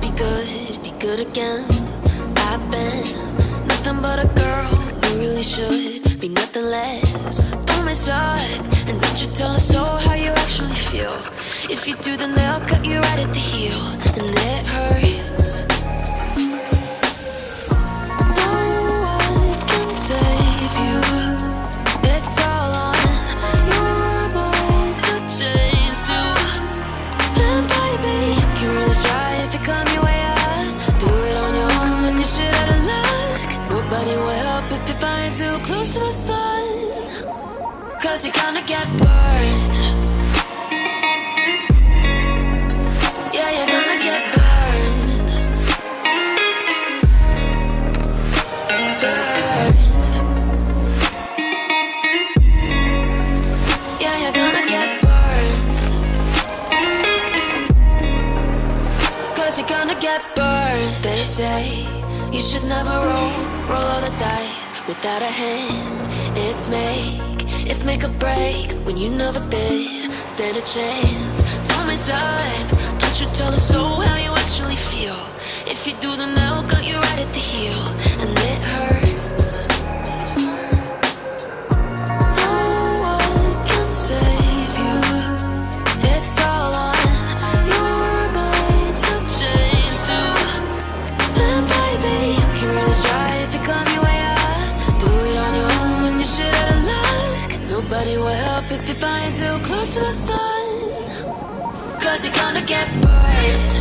be good again. I've been nothing but a girl who really should be nothing less. Don't mess up, and don't you tell us so how you actually feel. If you do, then they'll cut you right at the heel, and it hurts. No one can save you. It's all on your mind to change too. And baby, you can really try if you climb your way up. Do it on your own and you shit out of luck. Nobody will help if you're flying too close to the sun. 'Cause you're gonna get burned. Yeah, you're gonna get burned. Burned. Yeah, you're gonna get burned. 'Cause you're gonna get burned. They say you should never roll all the dice without a hand. It's make or break when you never did stand a chance. Don't mess up, don't you tell us so how you actually feel. If you do, then they'll cut you right at the heel, and it hurts. No one can save you. It's all on your mind to change too. And baby, you can really try if you climb your way up. Do it on your own when you shit out of luck. Nobody will help if you're flying too close to the sun. 'Cause you're gonna get burned.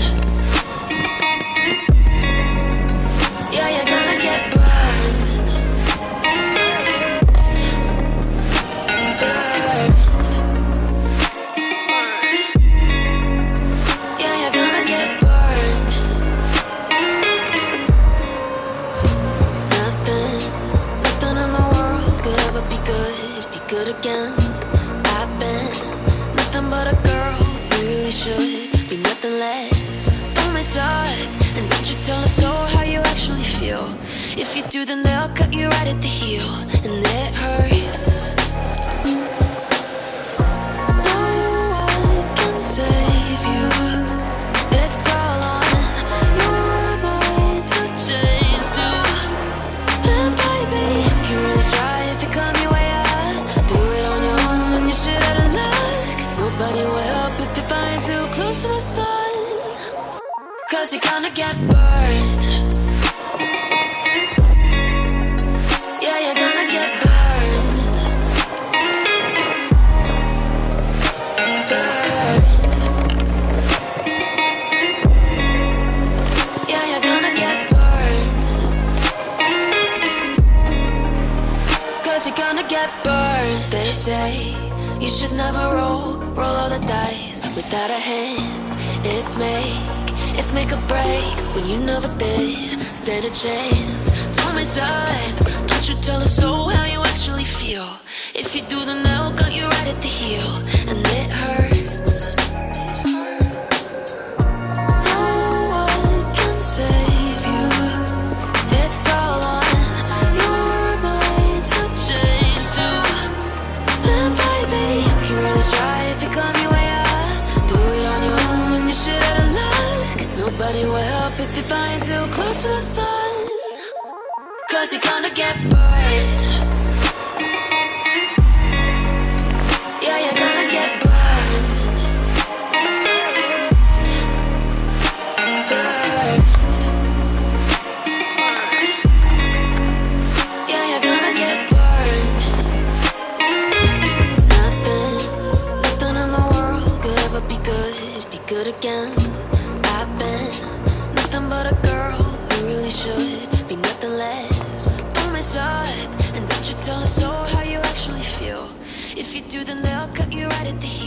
Yeah, you're gonna get burned. Burned. Yeah, you're gonna get burned. Nothing in the world could ever be good again. I've been nothing but a girl who really should be nothing less. Don't mess up, and don't you tell us so how you actually feel. If you do, then they'll cut you right at the heel, and it hurts. No one can save you. It's all on your mind to change too. And baby, you can really try if you climb your way up. Do it on your own when you shit out of luck. Nobody will help if you're flying too close to the sun. 'Cause you're gonna get burned. Yeah, you're gonna get burned. Burned. Yeah, you're gonna get burned. 'Cause you're gonna get burned. They say you should never roll all the dice without a hand. It's make or break when you never did stand a chance. Don't mess up, don't you tell us so how you actually feel. If you do, then they'll cut you right at the heel, and it hurts. No one can save you. It's all on your mind to change too. And baby, you can really try if you climb your way up. Do it on your own when you shit out of luck. Nobody will help if you're flying too close to the sun. 'Cause you're gonna get burned. Yeah, you're gonna get burned. Burned. Yeah, you're gonna get burned. Nothing in the world could ever be good again. I've been nothing but a girl who really should be nothing less. Don't mess up, and don't you tell us so how you actually feel. If you do, then they'll cut you right at the heel.